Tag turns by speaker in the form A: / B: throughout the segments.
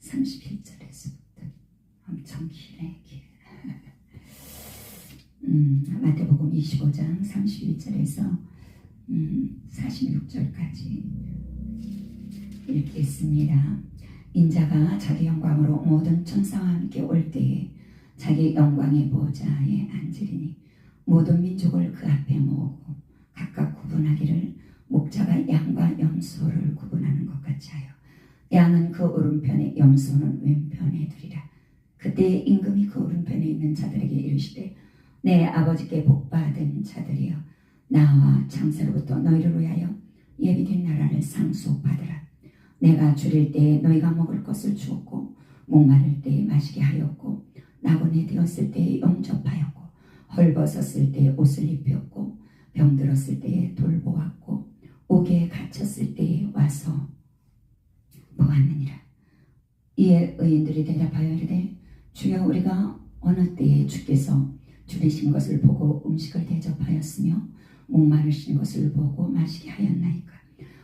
A: 31절에서부터 엄청 기네. 마태복음 25장 31절에서 46절까지 읽겠습니다. 인자가 자기 영광으로 모든 천사와 함께 올 때에 자기 영광의 보좌에 앉으리니 모든 민족을 그 앞에 모으고 각각 구분하기를 목자가 양과 염소를 구분하는 것 같이 하여 양은 그 오른편에 염소는 왼편에 두리라. 그때 임금이 그 오른편에 있는 자들에게 이르시되 내 아버지께 복받은 자들이여 나와 창세로부터 너희를 위하여 예비된 나라를 상속받으라. 내가 줄일 때에 너희가 먹을 것을 주었고 목마를 때에 마시게 하였고 나그네 되었을 때에 영접하였고 헐벗었을 때에 옷을 입혔고 병들었을 때에 돌보았고 옥에 갇혔을 때에 와서 보았느니라. 이에 의인들이 대답하여 이르되 주여 우리가 어느 때에 주께서 줄이신 것을 보고 음식을 대접하였으며 목마르신 것을 보고 마시게 하였나이까.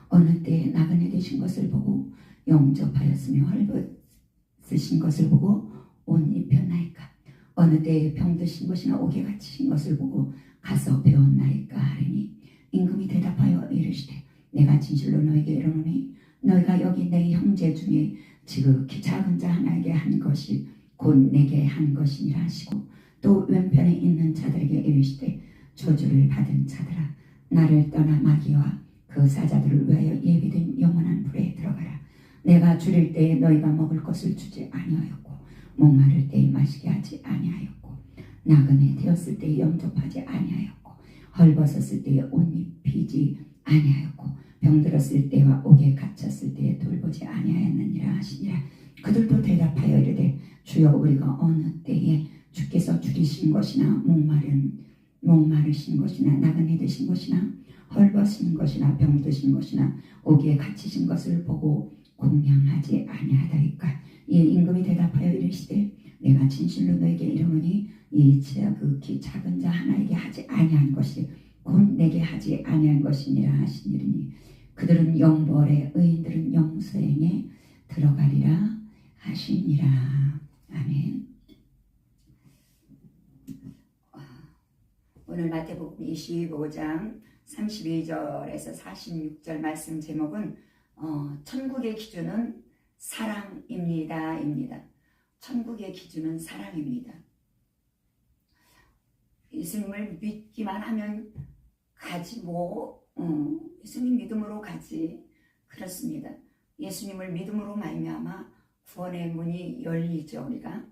A: 어느 때에 나그네 되신 것을 보고 영접하였으며 헐벗으신 것을 보고 옷 입혔나이까. 어느 때에 병드신 것이나 옥에 갇히신 것을 보고 가서 배웠나이까 하리니 임금이 대답하여 이르시되 내가 진실로 너에게 이르노니 너희가 여기 내 형제 중에 지극히 작은 자 하나에게 한 것이 곧 내게 한 것이니라 하시고 또 왼편에 있는 자들에게 이르시되 저주를 받은 자들아 나를 떠나 마귀와 그 사자들을 위하여 예비된 영원한 불에 들어가라. 내가 줄일 때에 너희가 먹을 것을 주지 아니하였고 목마를 때에 마시게 하지 아니하였고 나그네 되었을 때에 영접하지 아니하였고 헐벗었을 때에 옷 입히지 아니하였고 병들었을 때와 옥에 갇혔을 때에 돌보지 아니하였느니라 하시니라. 그들도 대답하여 이르되 주여 우리가 어느 때에 주께서 줄이신 것이나 목마르신 것이나 나그네 되신 것이나 헐벗은 것이나 병드신 것이나 옥에 갇히신 것을 보고 공양하지 아니하다이까. 이에 임금이 대답하여 이르시되 내가 진실로 너에게 이르노니 이 지극히 작은 자 하나에게 하지 아니한 것이 곧 내게 하지 아니한 것이니라 하시니니 그들은 영벌에 의인들은 영생에 들어가리라 하시니라. 아멘. 오늘 마태복음 25장 32절에서 46절 말씀 제목은 천국의 기준은 사랑입니다. 천국의 기준은 사랑입니다. 예수님을 믿기만 하면 가지 예수님 믿음으로 가지. 그렇습니다. 예수님을 믿음으로 말미암아 구원의 문이 열리죠. 우리가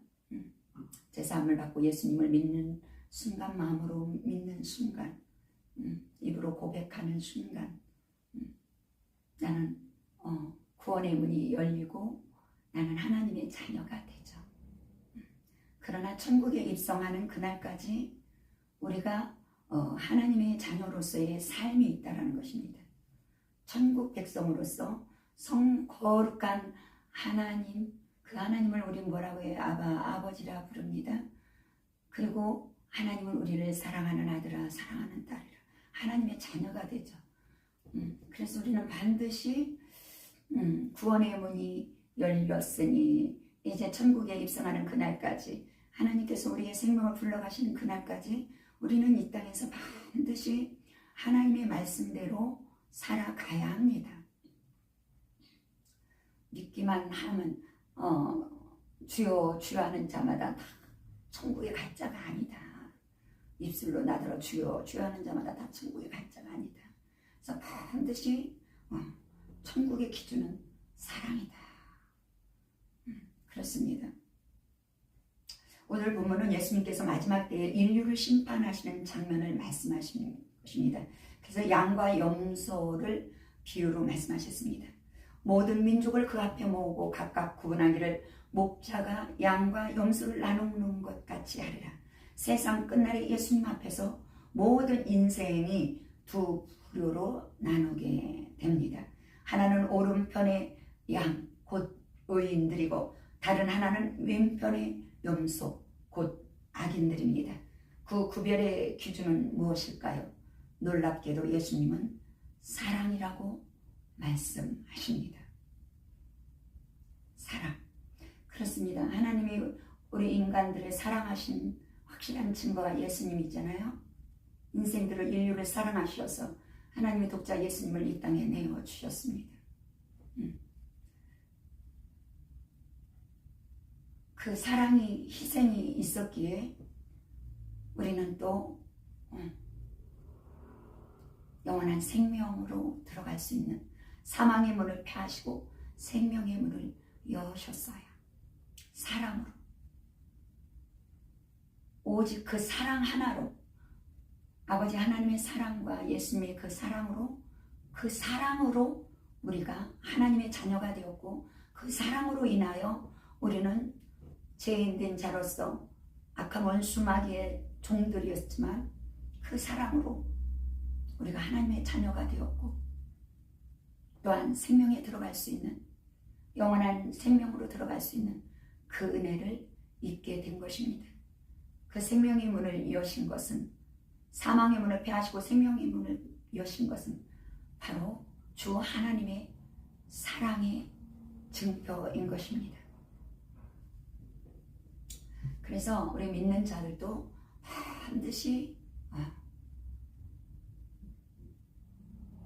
A: 제사함을 받고 예수님을 믿는 순간, 마음으로 믿는 순간, 입으로 고백하는 순간 나는 구원의 문이 열리고 나는 하나님의 자녀가 되죠. 그러나 천국에 입성하는 그날까지 우리가 하나님의 자녀로서의 삶이 있다는 것입니다. 천국 백성으로서 거룩한 하나님, 그 하나님을 우리 뭐라고 해요? 아버지라 부릅니다. 그리고 하나님은 우리를 사랑하는 아들아, 사랑하는 딸이라, 하나님의 자녀가 되죠. 그래서 우리는 반드시 구원의 문이 열렸으니 이제 천국에 입성하는 그날까지, 하나님께서 우리의 생명을 불러가시는 그날까지 우리는 이 땅에서 반드시 하나님의 말씀대로 살아가야 합니다. 믿기만 하면 주여 주여 하는 자마다 다 천국에 갈 자가 아니다. 입술로 나더러 주여 주여 하는 자마다 다 천국에 갈 자가 아니다. 그래서 반드시 천국의 기준은 사랑이다. 그렇습니다. 오늘 본문은 예수님께서 마지막 때에 인류를 심판하시는 장면을 말씀하시는 것입니다. 그래서 양과 염소를 비유로 말씀하셨습니다. 모든 민족을 그 앞에 모으고 각각 구분하기를 목자가 양과 염소를 나누는 것 같이 하리라. 세상 끝날에 예수님 앞에서 모든 인생이 두 부류로 나누게 됩니다. 하나는 오른편의 양, 곧 의인들이고 다른 하나는 왼편의 염소, 곧 악인들입니다. 그 구별의 기준은 무엇일까요? 놀랍게도 예수님은 사랑이라고 말씀하십니다. 사랑. 그렇습니다. 하나님이 우리 인간들을 사랑하신 확실한 증거가 예수님이잖아요. 인류를 사랑하셔서 하나님의 독자 예수님을 이 땅에 내어주셨습니다. 그 사랑이 희생이 있었기에 우리는 또 영원한 생명으로 들어갈 수 있는, 사망의 문을 폐하시고 생명의 문을 여셨어요. 사랑으로, 오직 그 사랑 하나로, 아버지 하나님의 사랑과 예수님의 그 사랑으로 우리가 하나님의 자녀가 되었고, 그 사랑으로 인하여 우리는 죄인된 자로서 악한 원수 마귀의 종들이었지만 그 사랑으로 우리가 하나님의 자녀가 되었고, 또한 생명에 들어갈 수 있는, 영원한 생명으로 들어갈 수 있는 그 은혜를 입게 된 것입니다. 그 생명의 문을 여신 것은, 사망의 문을 폐하시고 생명의 문을 여신 것은 바로 주 하나님의 사랑의 증표인 것입니다. 그래서 우리 믿는 자들도 반드시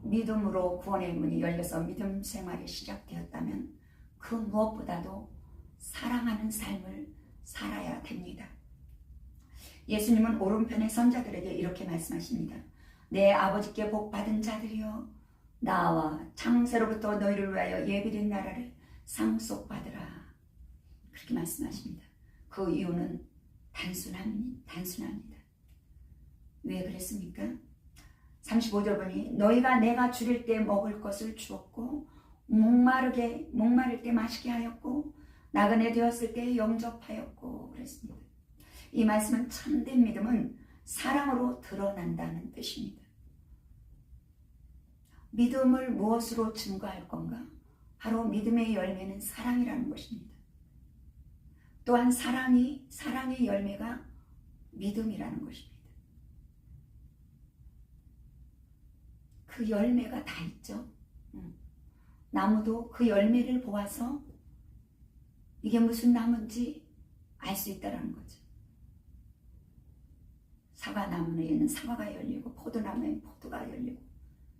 A: 믿음으로 구원의 문이 열려서 믿음 생활이 시작되었다면 그 무엇보다도 사랑하는 삶을 살아야 됩니다. 예수님은 오른편의 선자들에게 이렇게 말씀하십니다. 내 아버지께 복받은 자들이여, 나와 창세로부터 너희를 위하여 예비된 나라를 상속받으라. 그렇게 말씀하십니다. 그 이유는 단순합니다. 왜 그랬습니까? 35절 보니 너희가 내가 줄일 때 먹을 것을 주었고, 목마를 때 마시게 하였고, 나그네 되었을 때 영접하였고 그랬습니다. 이 말씀은 참된 믿음은 사랑으로 드러난다는 뜻입니다. 믿음을 무엇으로 증거할 건가? 바로 믿음의 열매는 사랑이라는 것입니다. 또한 사랑의 열매가 믿음이라는 것입니다. 그 열매가 다 있죠. 나무도 그 열매를 보아서 이게 무슨 나무인지 알 수 있다는 거죠. 사과나무에는 사과가 열리고 포도나무에는 포도가 열리고,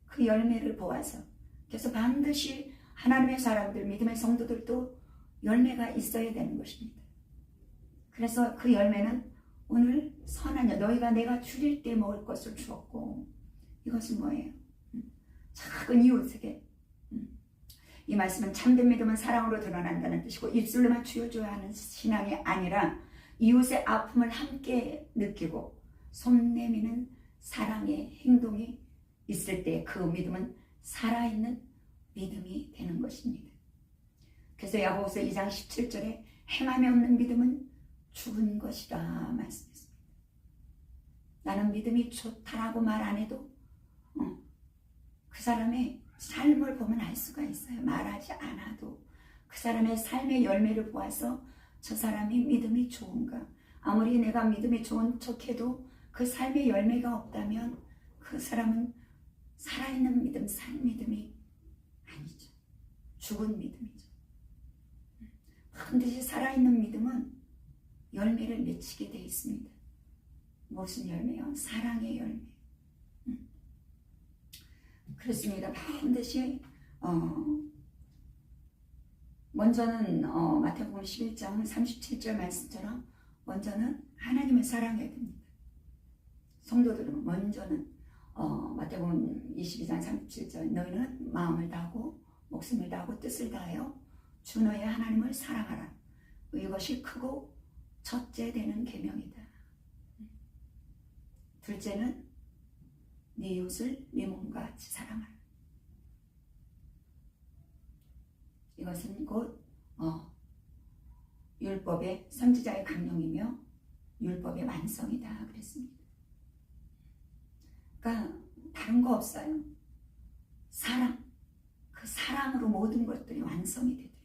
A: 그 열매를 보아서, 그래서 반드시 하나님의 사람들, 믿음의 성도들도 열매가 있어야 되는 것입니다. 그래서 그 열매는 오늘 선한 너희가 내가 줄일 때 먹을 것을 주었고, 이것은 뭐예요? 작은 이웃에게. 이 말씀은 참된 믿음은 사랑으로 드러난다는 뜻이고, 입술로만 쥐어줘야 하는 신앙이 아니라 이웃의 아픔을 함께 느끼고 손 내미는 사랑의 행동이 있을 때 그 믿음은 살아있는 믿음이 되는 것입니다. 그래서 야고보서 2장 17절에 행함이 없는 믿음은 죽은 것이라 말씀했습니다. 나는 믿음이 좋다라고 말 안 해도 그 사람의 삶을 보면 알 수가 있어요. 말하지 않아도 그 사람의 삶의 열매를 보아서 저 사람이 믿음이 좋은가. 아무리 내가 믿음이 좋은 척해도 그 삶의 열매가 없다면 그 사람은 살아있는 믿음, 산 믿음이 아니죠. 죽은 믿음이죠. 반드시 살아있는 믿음은 열매를 맺히게 되어 있습니다. 무슨 열매요? 사랑의 열매. 그렇습니다. 반드시 먼저는 마태복음 11장 37절 말씀처럼 먼저는 하나님을 사랑해야 됩니다. 성도들은 먼저는 마태복음 22장 37절 너희는 마음을 다하고 목숨을 다하고 뜻을 다하여 주 너의 하나님을 사랑하라. 이것이 크고 첫째 되는 계명이다. 둘째는 네 이웃을 네 몸과 같이 사랑하라. 이것은 곧 율법의 선지자의 강령이며 율법의 완성이다 그랬습니다. 그러니까 다른 거 없어요. 사랑, 그 사랑으로 모든 것들이 완성이 되도록,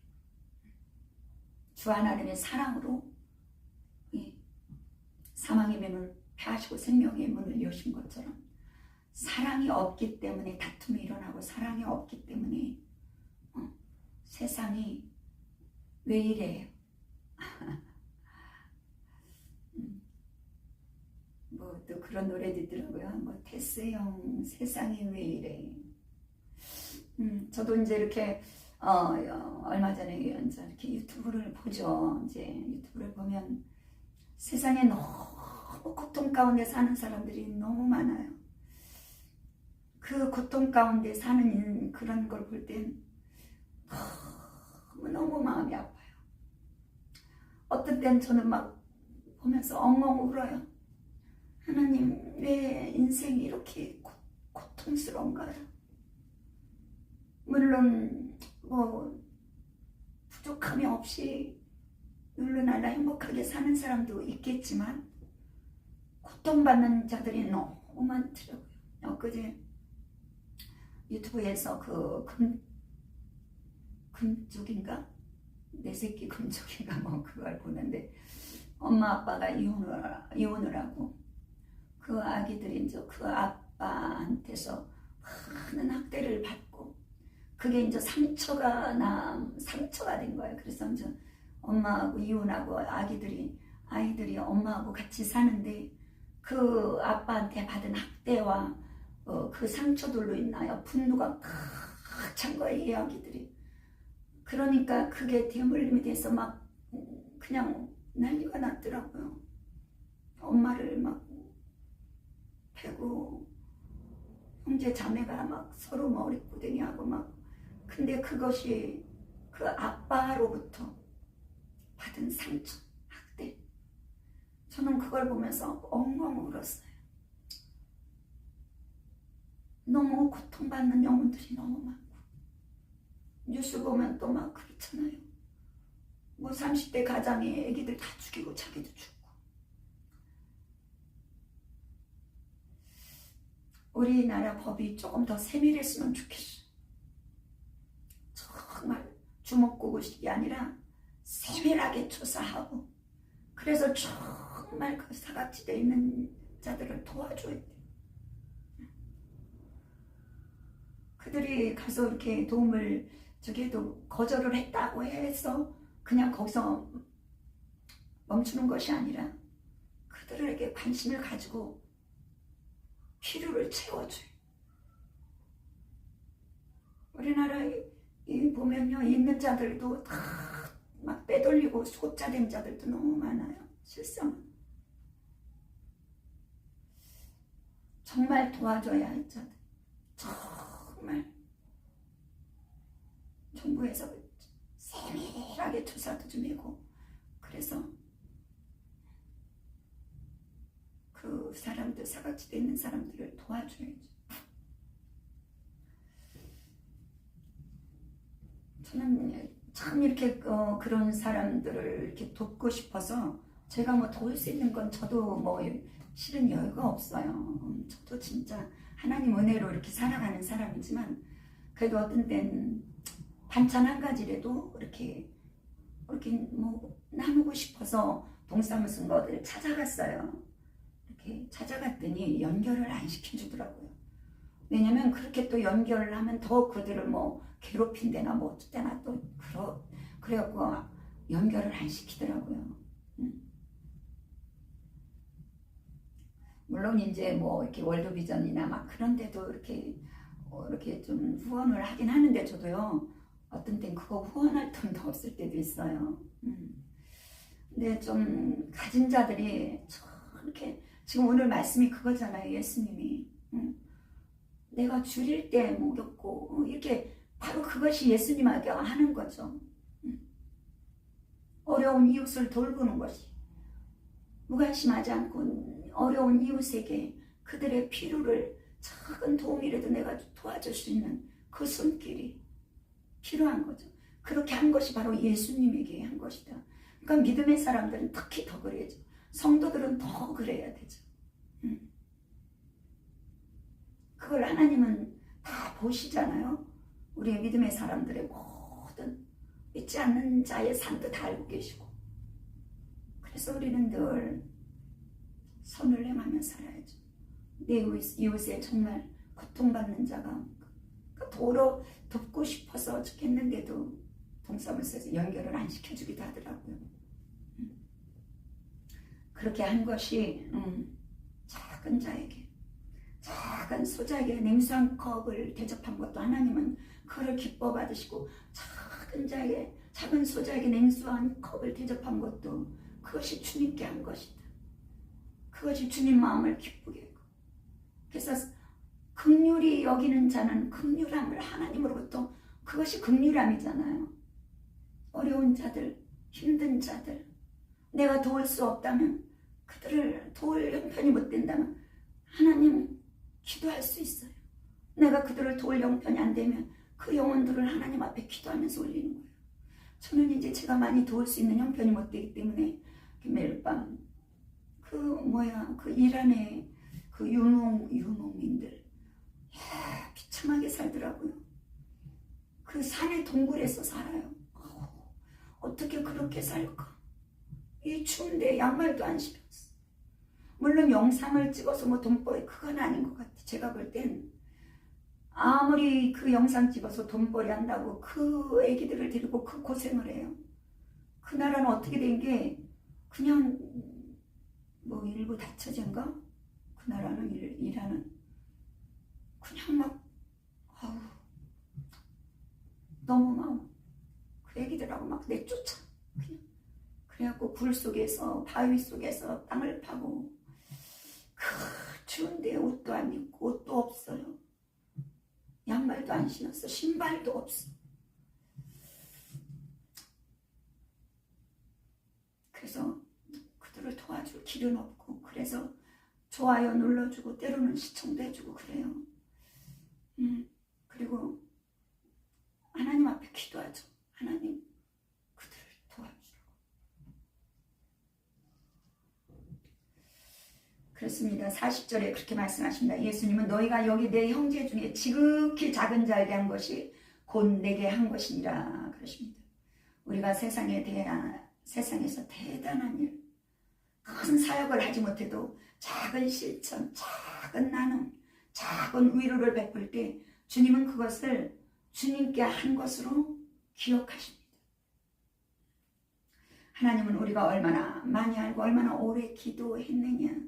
A: 주 하나님의 사랑으로 사망의 문을 폐하시고 생명의 문을 여신 것처럼, 사랑이 없기 때문에 다툼이 일어나고, 사랑이 없기 때문에 세상이 왜 이래요? 뭐 또 그런 노래도 있더라고요. 뭐 테스형 세상이 왜 이래. 저도 이제 이렇게 얼마 전에 이제 이렇게 유튜브를 보죠. 이제 유튜브를 보면 세상에 너무 고통 가운데 사는 사람들이 너무 많아요. 그 고통 가운데 사는 그런 걸 볼 땐 너무 마음이 아파요. 어떤 때는 저는 막 보면서 엉엉 울어요. 하나님, 내 인생이 이렇게 고통스러운가요? 물론 뭐 부족함이 없이 누구나 행복하게 사는 사람도 있겠지만 고통받는 자들이 너무 많더라고요. 엊그제 유튜브에서 그 금쪽인가? 내 새끼 금쪽인가 뭐 그걸 보는데 엄마 아빠가 이혼을 하고 그 아기들이 이제 그 아빠한테서 많은 학대를 받고 그게 이제 상처가 된 거예요. 그래서 이제 엄마하고 이혼하고 아이들이 엄마하고 같이 사는데 그 아빠한테 받은 학대와 그 상처들로 인하여 분노가 꽉 찬 거예요, 이 아기들이. 그러니까 그게 대물림이 돼서 막 그냥 난리가 났더라고요. 엄마를 막 패고 형제 자매가 막 서로 머리끄댕이하고 막. 근데 그것이 그 아빠로부터 받은 상처, 학대. 저는 그걸 보면서 엉엉 울었어요. 너무 고통받는 영혼들이 너무 많고 뉴스 보면 또 막 그렇잖아요. 뭐 30대 가장이 애기들 다 죽이고 자기도 죽고. 우리나라 법이 조금 더 세밀했으면 좋겠어. 정말 주먹구구식이 아니라 세밀하게 조사하고 그래서 정말 그 사각지대에 있는 자들을 도와줘야 돼. 그들이 가서 이렇게 도움을 저기에도 거절을 했다고 해서 그냥 거기서 멈추는 것이 아니라 그들에게 관심을 가지고 필요를 채워줘요. 우리나라에 보면요, 있는 자들도 다 막 빼돌리고 소자된 자들도 너무 많아요. 실상은 정말 도와줘야 할 자들, 정말 정부에서 세밀하게 조사도 좀 하고 그래서 그 사람들, 사각지대에 있는 사람들을 도와줘야죠. 저는 참 이렇게 그런 사람들을 이렇게 돕고 싶어서 제가 뭐 도울 수 있는 건 저도 뭐 실은 여유가 없어요. 저도 진짜 하나님 은혜로 이렇게 살아가는 사람이지만 그래도 어떤 때는 반찬 한 가지라도 이렇게 뭐 나누고 싶어서 동사무소 어디를 찾아갔어요. 이렇게 찾아갔더니 연결을 안 시켜주더라고요. 왜냐면 그렇게 또 연결을 하면 더 그들을 뭐 괴롭힌대나 뭐 어쩌대나 또 그래갖고 연결을 안 시키더라고요. 물론 이제 뭐 이렇게 월드비전이나 막 그런 데도 이렇게 좀 후원을 하긴 하는데 저도요 어떤 땐 그거 후원할 돈도 없을 때도 있어요. 근데 좀 가진 자들이 저렇게 지금 오늘 말씀이 그거잖아요. 예수님이 내가 줄일 때 먹였고 이렇게 바로 그것이 예수님에게 하는 거죠. 어려운 이웃을 돌보는 것이 무관심하지 않고 어려운 이웃에게 그들의 필요를 작은 도움이라도 내가 도와줄 수 있는 그 손길이 필요한 거죠. 그렇게 한 것이 바로 예수님에게 한 것이다. 그러니까 믿음의 사람들은 특히 더 그래야죠. 성도들은 더 그래야 되죠. 그걸 하나님은 다 보시잖아요. 우리 믿음의 사람들의 모든 믿지 않는 자의 삶도 다 알고 계시고 그래서 우리는 늘 선을 행하며 살아야죠. 내 이웃에 정말 고통받는 자가 도로 돕고 싶어서 죽겠는데도 동사무소에서 연결을 안 시켜주기도 하더라고요. 그렇게 한 것이 작은 자에게, 작은 소자에게 냉수 한 컵을 대접한 것도 하나님은 그를 기뻐 받으시고, 작은 자에게, 작은 소자에게 냉수 한 컵을 대접한 것도 그것이 주님께 한 것이다. 그것이 주님 마음을 기쁘게 하고, 그래서 긍휼히 여기는 자는 긍휼함을 하나님으로부터, 그것이 긍휼함이잖아요. 어려운 자들, 힘든 자들, 내가 도울 수 없다면, 그들을 도울 형편이 못 된다면 하나님 기도할 수 있어요. 내가 그들을 도울 형편이 안 되면 그 영혼들을 하나님 앞에 기도하면서 올리는 거예요. 저는 이제 제가 많이 도울 수 있는 형편이 못 되기 때문에 매일 밤 그 이란의 그 유목민들 비참하게 살더라고요. 그 산의 동굴에서 살아요. 어떻게 그렇게 살까? 이 추운데 양말도 안 신었어. 물론 영상을 찍어서 뭐 돈벌이, 그건 아닌 것 같아. 제가 볼 땐 아무리 그 영상 찍어서 돈벌이 한다고 그 애기들을 데리고 그 고생을 해요. 그 나라는 어떻게 된 게 그냥 뭐 일부 다처제인가? 그 나라는 이란은 그냥 막 너무 막 그 애기들하고 막 내쫓아. 그냥 그래갖고 굴 속에서, 바위 속에서 땅을 파고, 그 추운데 옷도 안 입고, 옷도 없어요. 양말도 안 신었어. 신발도 없어. 그래서 그들을 도와줄 길은 없고, 그래서 좋아요 눌러주고 때로는 시청도 해주고 그래요. 그리고 하나님 앞에 기도하죠. 하나님, 그들을 도와주라고. 그렇습니다. 40절에 그렇게 말씀하십니다. 예수님은 너희가 여기 내 형제 중에 지극히 작은 자에게 한 것이 곧 내게 한 것이니라 그러십니다. 우리가 세상에서 대단한 일, 큰 사역을 하지 못해도 작은 실천, 작은 나눔, 작은 위로를 베풀 때 주님은 그것을 주님께 한 것으로 기억하십니다. 하나님은 우리가 얼마나 많이 알고 얼마나 오래 기도했느냐,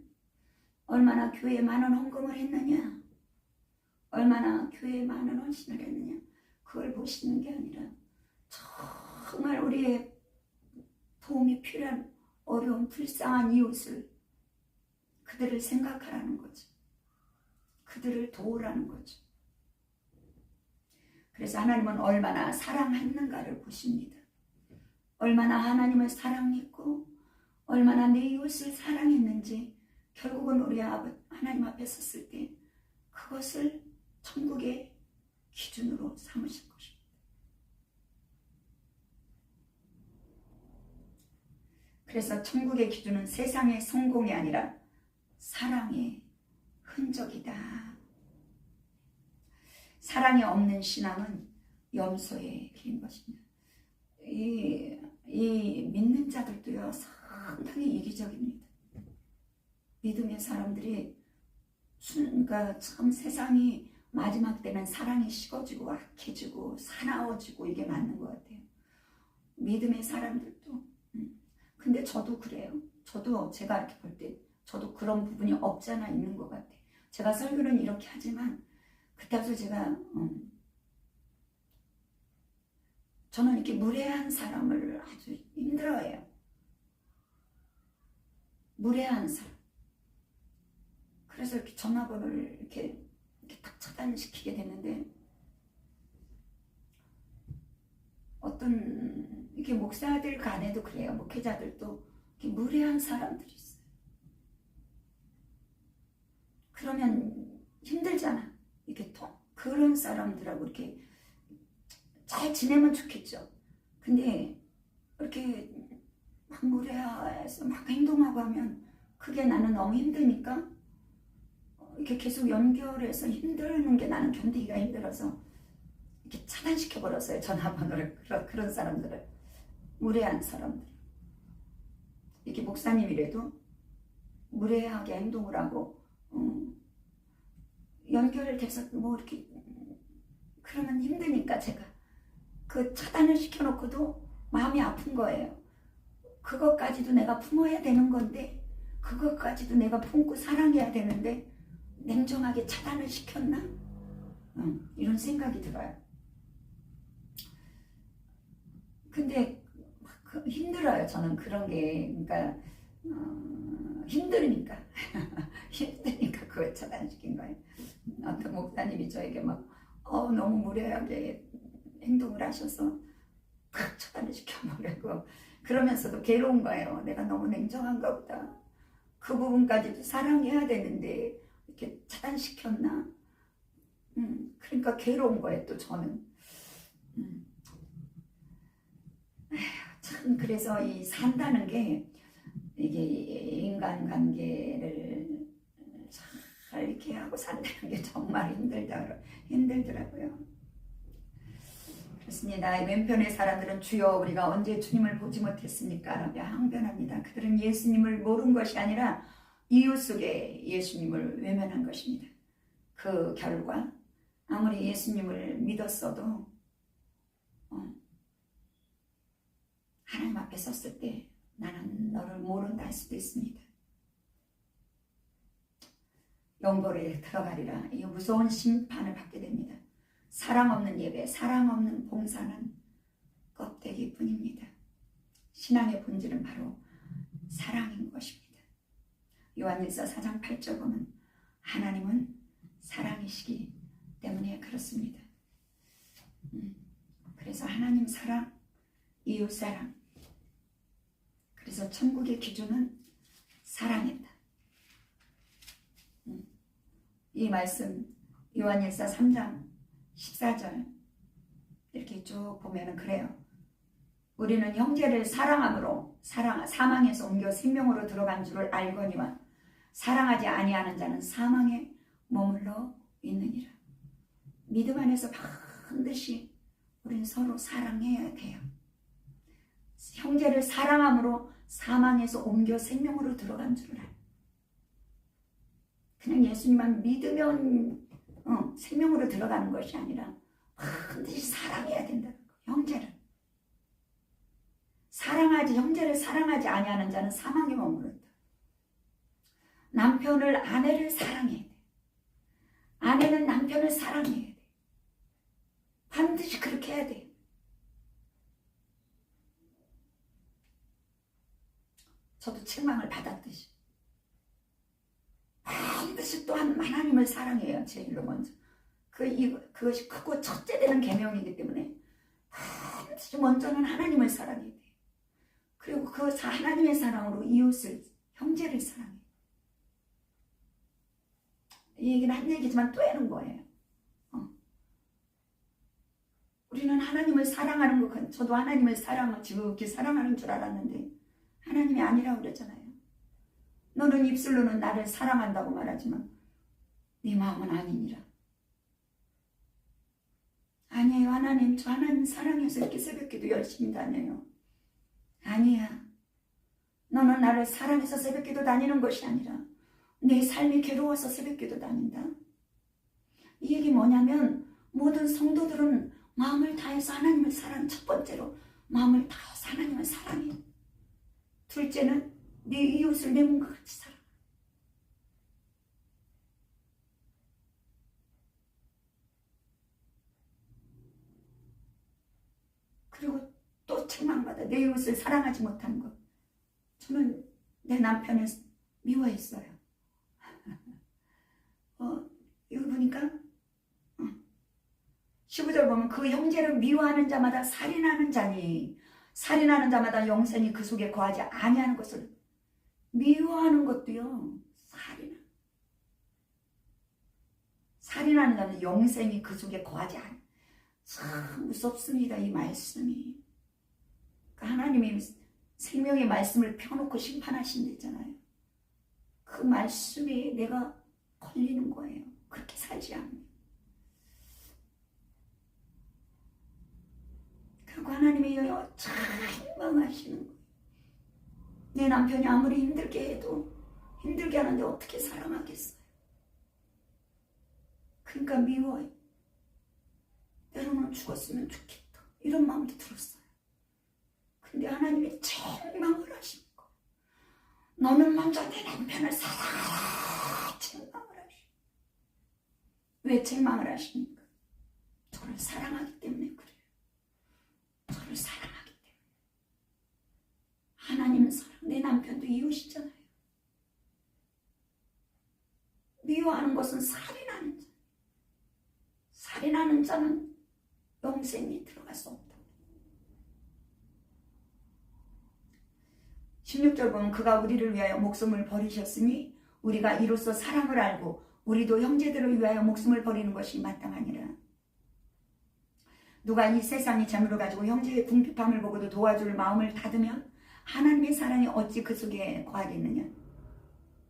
A: 얼마나 교회에 많은 헌금을 했느냐, 얼마나 교회에 많은 헌신을 했느냐, 그걸 보시는 게 아니라 정말 우리의 도움이 필요한 어려운 불쌍한 이웃을, 그들을 생각하라는 거죠. 그들을 도우라는 거죠. 그래서 하나님은 얼마나 사랑했는가를 보십니다. 얼마나 하나님을 사랑했고 얼마나 내 이웃을 사랑했는지 결국은 우리 하나님 앞에 섰을 때 그것을 천국의 기준으로 삼으실 것입니다. 그래서 천국의 기준은 세상의 성공이 아니라 사랑의 흔적이다. 사랑이 없는 신앙은 염소의 길인 것입니다. 이 믿는 자들도요, 상당히 이기적입니다. 믿음의 사람들이 그러니까 참 세상이 마지막 때는 사랑이 식어지고 악해지고 사나워지고 이게 맞는 것 같아요. 믿음의 사람들도. 근데 저도 그래요. 저도 제가 이렇게 볼 때 저도 그런 부분이 없잖아 있는 것 같아요. 제가 설교는 이렇게 하지만 그때부터 제가 저는 이렇게 무례한 사람을 아주 힘들어해요. 무례한 사람. 그래서 이렇게 전화번호를 이렇게 딱 차단시키게 됐는데, 어떤 이렇게 목사들 간에도 그래요. 목회자들도 이렇게 무례한 사람들이 있어요. 그러면 힘들잖아. 이렇게 그런 사람들하고 이렇게 잘 지내면 좋겠죠. 근데 이렇게 막 무례해서 막 행동하고 하면 그게 나는 너무 힘드니까 이렇게 계속 연결해서 힘드는 게 나는 견디기가 힘들어서 이렇게 차단시켜버렸어요. 전화번호를. 그런 사람들을. 무례한 사람들. 이렇게 목사님이라도 무례하게 행동을 하고 연결돼서 뭐 이렇게 그러면 힘드니까 제가 그 차단을 시켜놓고도 마음이 아픈 거예요. 그것까지도 내가 품어야 되는 건데 그것까지도 내가 품고 사랑해야 되는데 냉정하게 차단을 시켰나? 이런 생각이 들어요. 근데 힘들어요. 저는 그런 게, 그러니까 힘드니까 힘드니까 그걸 차단시킨 거예요. 어떤 목사님이 저에게 막 너무 무례하게 행동을 하셔서 탁 차단을 시켜버리고, 그러면서도 괴로운 거예요. 내가 너무 냉정한가 보다. 그 부분까지도 사랑해야 되는데 이렇게 차단시켰나? 그러니까 괴로운 거예요. 또 저는. 참, 그래서 이 산다는 게, 이게 인간관계를 잘 이렇게 하고 산다는 게 정말 힘들더라고요. 그렇습니다. 왼편의 사람들은 주여 우리가 언제 주님을 보지 못했습니까? 라며 항변합니다. 그들은 예수님을 모른 것이 아니라 이유 속에 예수님을 외면한 것입니다. 그 결과 아무리 예수님을 믿었어도 하나님 앞에 섰을 때 나는 너를 모른다 할 수도 있습니다. 영벌에 들어가리라. 이 무서운 심판을 받게 됩니다. 사랑 없는 예배, 사랑 없는 봉사는 껍데기뿐입니다. 신앙의 본질은 바로 사랑인 것입니다. 요한일서 4장 8절 보면 하나님은 사랑이시기 때문에 그렇습니다. 그래서 하나님 사랑, 이웃 사랑. 그래서 천국의 기준은 사랑이다. 이 말씀 요한일서 3장 14절 이렇게 쭉 보면은 그래요. 우리는 형제를 사랑함으로 사망에서 옮겨 생명으로 들어간 줄을 알거니와 사랑하지 아니하는 자는 사망에 머물러 있느니라. 믿음 안에서 반드시 우리는 서로 사랑해야 돼요. 형제를 사랑함으로 사망에서 옮겨 생명으로 들어간 줄을 알고, 그냥 예수님만 믿으면 생명으로 들어가는 것이 아니라 반드시 사랑해야 된다는 거예요. 형제를 형제를 사랑하지 아니하는 자는 사망에 머무른다. 남편을 아내를 사랑해야 돼. 아내는 남편을 사랑해야 돼. 반드시 그렇게 해야 돼. 저도 책망을 받았듯이 반드시 또한 하나님을 사랑해요. 제일로 먼저. 그것이 크고 첫째 되는 계명이기 때문에 반드시 먼저는 하나님을 사랑해야 돼. 그리고 그 하나님의 사랑으로 이웃을, 형제를 사랑해. 이 얘기는 한 얘기지만 또 하는 거예요. 우리는 하나님을 사랑하는 것, 저도 하나님을 지극히 사랑하는 줄 알았는데 하나님이 아니라고 그랬잖아요. 너는 입술로는 나를 사랑한다고 말하지만 네 마음은 아니니라. 아니에요. 하나님, 저 하나님 사랑해서 이렇게 새벽기도 열심히 다녀요. 아니야. 너는 나를 사랑해서 새벽기도 다니는 것이 아니라 내 삶이 괴로워서 새벽기도 다닌다. 이 얘기 뭐냐면 모든 성도들은 마음을 다해서 하나님을 첫 번째로 마음을 다해서 하나님을 사랑해. 둘째는 내 이웃을 내 몸과 같이 사랑해. 그리고 또 책망받아. 내 이웃을 사랑하지 못하는 것. 저는 내 남편을 미워했어요. 여기 보니까 15절 보면 그 형제를 미워하는 자마다 살인하는 자니 살인하는 자마다 영생이 그 속에 거하지 아니하는 것을. 미워하는 것도요, 살인하는 자는 영생이 그 속에 거하지 않아. 참 무섭습니다, 이 말씀이. 그러니까 하나님이 생명의 말씀을 펴놓고 심판하신댔잖아요. 그 말씀이 내가 걸리는 거예요. 그렇게 살지 않으면. 그리고 하나님이 책망하시는 거예요. 내 남편이 아무리 힘들게 해도 힘들게 하는데 어떻게 사랑하겠어요? 그러니까 미워요. 때로는 죽었으면 좋겠다. 이런 마음도 들었어요. 근데 하나님이 책망을 하시는 거예요. 너는 먼저 내 남편을 사랑하라 책망을 하시. 왜 책망을 하십니까? 저를 사랑하기 때문에 그래요. 저를 사랑하기 때문에. 하나님은 사랑. 내 남편도 이웃이잖아요. 미워하는 것은 살인하는 자. 살인하는 자는 영생에 들어갈 수 없다. 16절 보면 그가 우리를 위하여 목숨을 버리셨으니 우리가 이로써 사랑을 알고 우리도 형제들을 위하여 목숨을 버리는 것이 마땅하니라. 누가 이 세상의 재물을 가지고 형제의 궁핍함을 보고도 도와줄 마음을 닫으면 하나님의 사랑이 어찌 그 속에 거하겠느냐.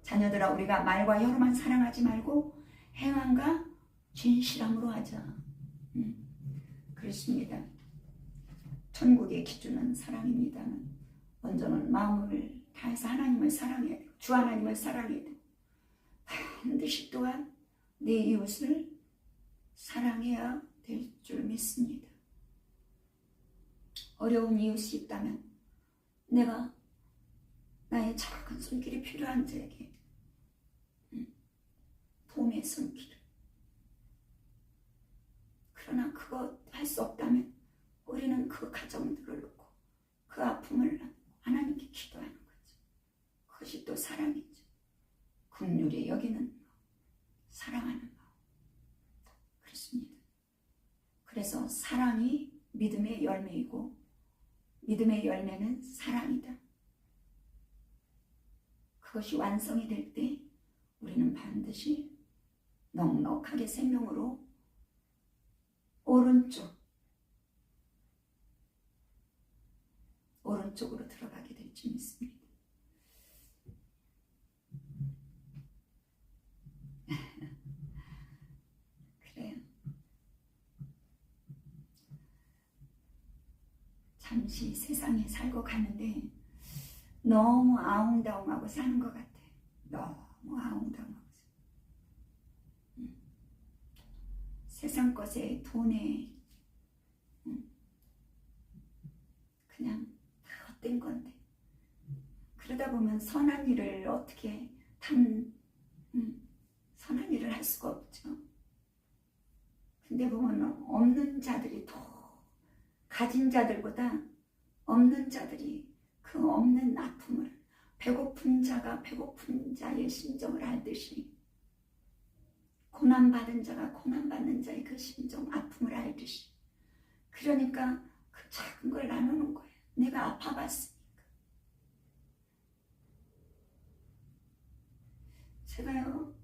A: 자녀들아, 우리가 말과 혀로만 사랑하지 말고 행함과 진실함으로 하자. 그렇습니다. 천국의 기준은 사랑입니다. 먼저는 마음을 다해서 하나님을 사랑해야 되고 주 하나님을 사랑해야 되고 반드시 또한 내 이웃을 사랑해야 될 줄 믿습니다. 어려운 이웃이 있다면 내가 나의 작은 손길이 필요한 자에게 도움의 손길을. 그러나 그거 할 수 없다면 우리는 그 가정들을 놓고 그 아픔을 하나님께 기도하는 거죠. 그것이 또 사랑이죠. 긍휼히 여기는 마음, 사랑하는 마음. 그렇습니다. 그래서 사랑이 믿음의 열매이고 믿음의 열매는 사랑이다. 그것이 완성이 될 때 우리는 반드시 넉넉하게 생명으로 오른쪽으로 들어가게 될 줄 믿습니다. 그래요. 잠시 세상에 살고 가는데 너무 아웅다웅하고 사는 것 같아. 너무 아웅다웅하고. 세상 것에 돈에 그냥 다 헛된 건데 그러다 보면 선한 일을 어떻게 선한 일을 할 수가 없죠. 근데 보면 없는 자들이 더 가진 자들보다 없는 자들이 그 없는 아픔을 배고픈 자가 배고픈 자의 심정을 알듯이 고난받은 자가 고난받는 자의 그 심정 아픔을 알듯이 그러니까 그 작은 걸 나누는 거예요. 내가 아파봤으니까. 제가요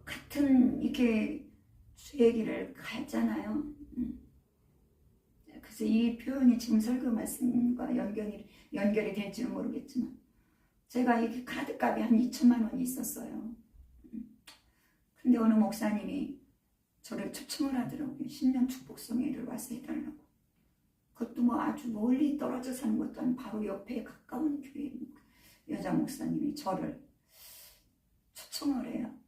A: 같은 이렇게 얘기를 했잖아요. 그래서 이 표현이 지금 설교 말씀과 연결이 될지는 모르겠지만 제가 이게 카드값이 한 2천만 원이 있었어요. 근데 어느 목사님이 저를 초청을 하더라고요. 신년 축복성회를 와서 해달라고. 그것도 뭐 아주 멀리 떨어져 사는 것도 아니고 바로 옆에 가까운 교회 여자 목사님이 저를 초청을 해요.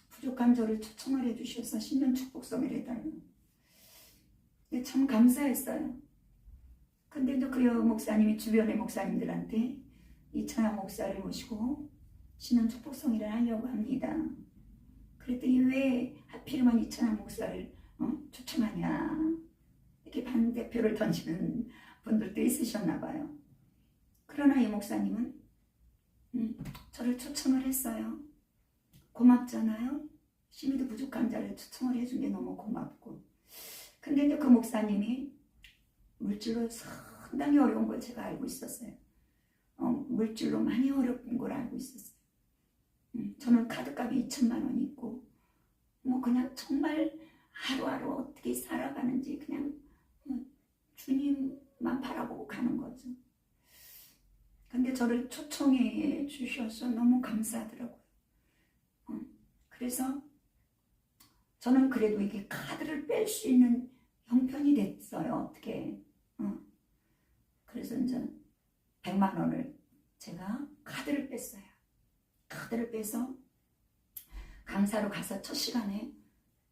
A: 부족한 저를 초청을 해주셔서 신년 축복성회를 해달라고. 근데 참 감사했어요. 근데 그 목사님이 주변의 목사님들한테 이찬양 목사를 모시고 신년 축복성회를 하려고 합니다. 그랬더니 왜 하필이면 이찬양 목사를 초청하냐 이렇게 반대표를 던지는 분들도 있으셨나 봐요. 그러나 이 목사님은 저를 초청을 했어요. 고맙잖아요. 심히도 부족한 자를 초청을 해준 게 너무 고맙고. 근데 이제 그 목사님이 물질로 상당히 어려운 걸 제가 알고 있었어요. 물질로 많이 어려운 걸 알고 있었어요. 저는 카드값이 2천만 원이 있고 뭐 그냥 정말 하루하루 어떻게 살아가는지 그냥 주님만 바라보고 가는 거죠. 근데 저를 초청해 주셔서 너무 감사하더라고요. 그래서 저는 그래도 이게 카드를 뺄 수 있는 형편이 됐어요. 어떻게. 그래서 이제 100만 원을 제가 카드를 뺐어요. 카드를 빼서 강사로 가서 첫 시간에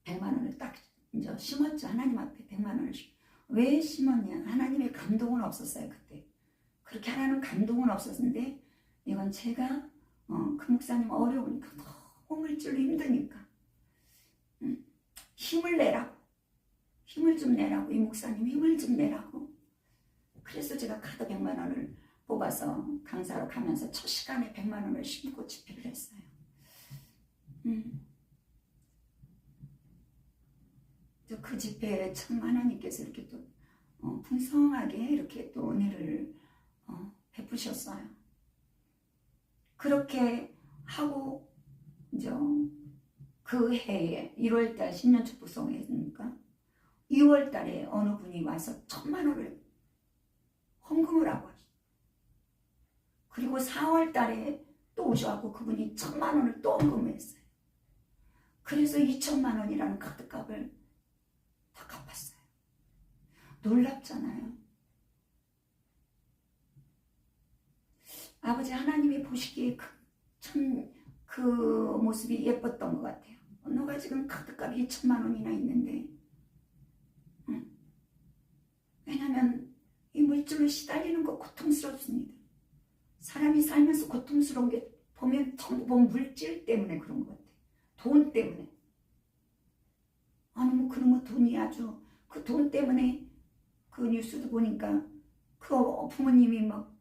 A: 100만 원을 딱 이제 심었죠. 하나님 앞에 100만 원을. 왜 심었냐? 하나님의 감동은 없었어요. 그때. 그렇게 하라는 감동은 없었는데 이건 제가 그 목사님 어려우니까 너무 물질로 힘드니까 힘을 내라고, 힘을 좀 내라고, 이 목사님 힘을 좀 내라고. 그래서 제가 카드 100만 원을 뽑아서 강사로 가면서 첫 시간에 100만 원을 심고 집회를 했어요. 그 집회에 참 하나님께서 이렇게 또 풍성하게 이렇게 또 은혜를 베푸셨어요. 그렇게 하고 이제 그 해에 1월달 신년축 부송했으니까 2월달에 어느 분이 와서 1000만 원을 헌금을 하고 하셨어요. 그리고 4월달에 또 오셔갖고 그분이 1000만 원을 또 헌금을 했어요. 그래서 2000만 원이라는 카드값을 다 갚았어요. 놀랍잖아요. 아버지 하나님이 보시기에 참 그 모습이 예뻤던 것 같아요. 너가 지금 카드값이 2000만 원이나 있는데, 왜냐하면 이 물질로 시달리는 거 고통스럽습니다. 사람이 살면서 고통스러운 게 보면 전부 물질 때문에 그런 것 같아요. 돈 때문에. 아니 뭐 그런 거 돈이 아주 그 돈 때문에 그 뉴스도 보니까 그 부모님이 막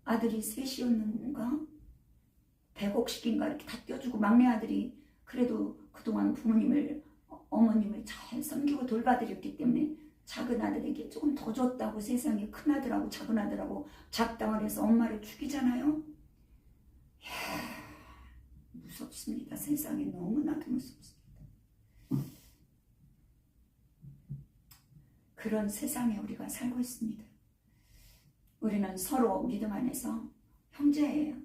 A: 아들이 셋이었는가 100억씩인가 이렇게 다 떼어주고 막내 아들이 그래도 그동안 부모님을 어머님을 잘 섬기고 돌봐드렸기 때문에 작은 아들에게 조금 더 줬다고 세상에 큰 아들하고 작은 아들하고 작당을 해서 엄마를 죽이잖아요. 이야, 무섭습니다. 세상에 너무나도 무섭습니다. 그런 세상에 우리가 살고 있습니다. 우리는 서로 믿음 안에서 형제예요.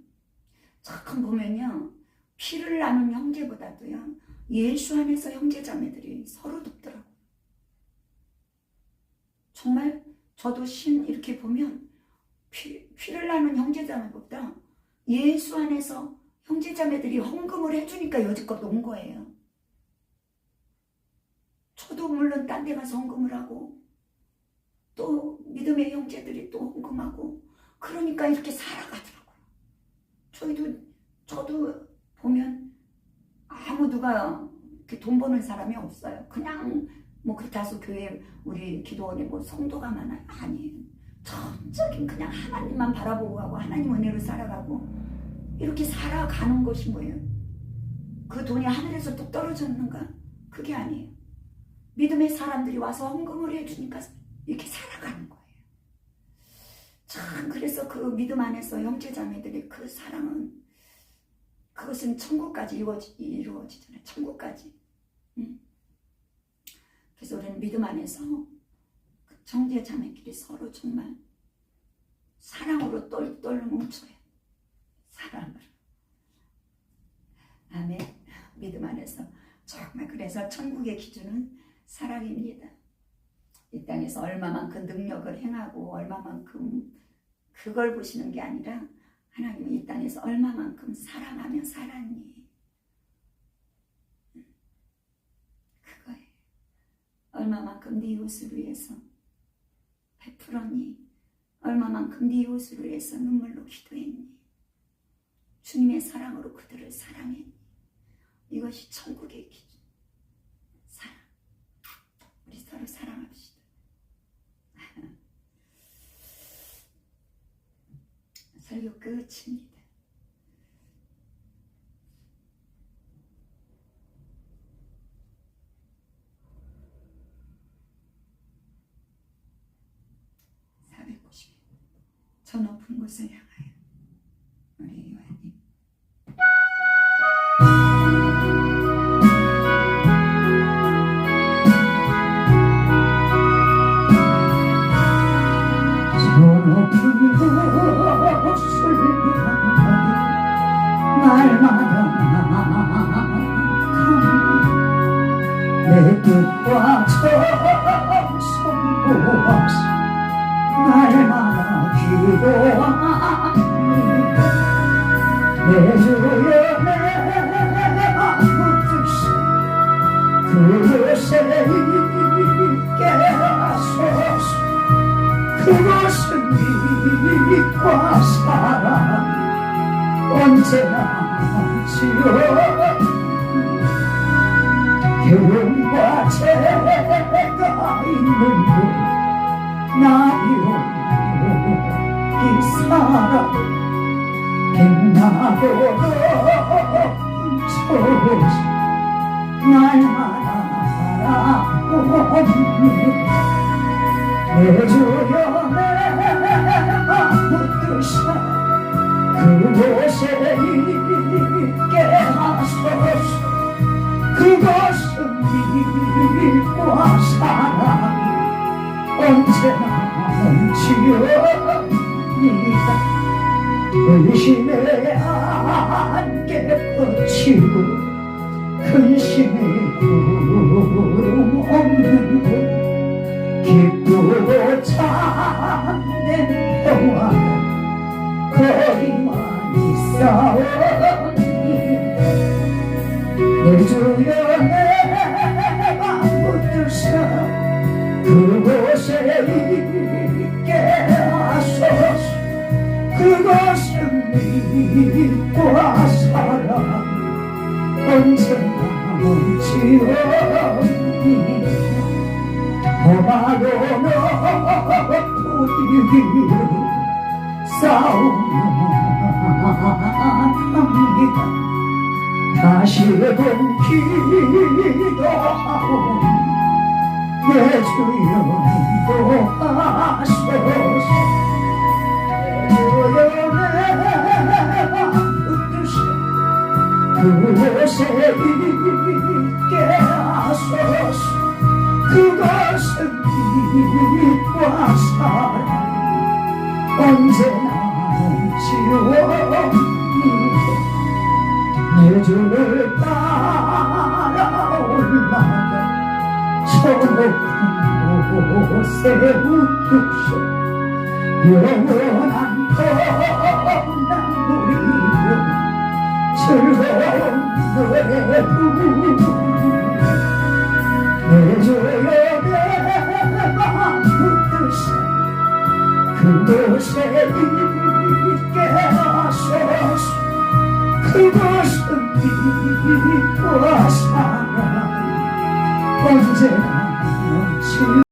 A: 참 보면요, 피를 나눈 형제보다도요, 예수 안에서 형제자매들이 서로 돕더라고요. 정말 저도 이렇게 보면 피를 나눈 형제자매보다 예수 안에서 형제자매들이 헌금을 해주니까 여지껏 온 거예요. 저도 물론 딴 데 가서 헌금을 하고 또 믿음의 형제들이 또 헌금하고 그러니까 이렇게 살아가더라고요. 저도 보면 아무 누가 이렇게 돈 버는 사람이 없어요. 그냥 뭐 그렇다고 교회 우리 기도원에 뭐 성도가 많아요? 아니에요. 전적인 그냥 하나님만 바라보고 가고 하나님 은혜로 살아가고 이렇게 살아가는 것이 뭐예요? 그 돈이 하늘에서 뚝 떨어졌는가? 그게 아니에요. 믿음의 사람들이 와서 헌금을 해주니까 이렇게 살아가는 거예요. 참 그래서 그 믿음 안에서 형제자매들의 그 사랑은 그것은 천국까지 이루어지잖아요. 천국까지. 그래서 우리는 믿음 안에서 그 형제자매끼리 서로 정말 사랑으로 똘똘 뭉쳐요. 사랑으로. 아멘. 믿음 안에서 정말 그래서 천국의 기준은 사랑입니다. 이 땅에서 얼마만큼 능력을 행하고 얼마만큼 그걸 보시는 게 아니라 하나님은 이 땅에서 얼마만큼 사랑하며 살았니? 그거예요. 얼마만큼 네 이웃을 위해서 베풀었니? 얼마만큼 네 이웃을 위해서 눈물로 기도했니? 주님의 사랑으로 그들을 사랑했니? 이것이 천국의 기준. 사랑. 우리 서로 사랑합시다. 설교 끝입니다. 저 높은 곳을 향하여 우리 요한님 저 높은 곳을 향하여 날마다 내 뜻과 정성보아서 날마다 기도합니다. 내 주여 내가 붙듯이 그곳에 있게 하소서. 그것은
B: 빛과 사랑 언제나 지어 괴로움과 죄가 있는 곳 나비로 이 사랑 빛나도록 훔쳐오지 날마다 바라보니 내 주여 내가 붙드셔 그곳에 있게 하소서 그것은 빛과 사랑 언제나 넘치옵니다 의심의 안개 뻗치고 근심의 구름 없는 곳 기쁘고 참된 평화는 거기만 있사오니 내 주여 내가 붙들사 그곳에 있게 하소서 그것은 빛과 사랑 언제나 넘치옵니다 고마워는 부디기를 싸움합니다 다시 기도하오니 내 주여 인도하소서 내 주여 내가 붙드셔 그곳에 있게 하소서 그것은 빛과 사랑 언제나 넘치옵니다 내 주를 따라 올라가 저 높은 곳에 웃으셔 영원한 평강 누리며 즐거운 노래 부르며 내 주여 내가 붙드사 그곳에 있게 하소서 그것은 빛과 사랑 언제나 넘치옵니다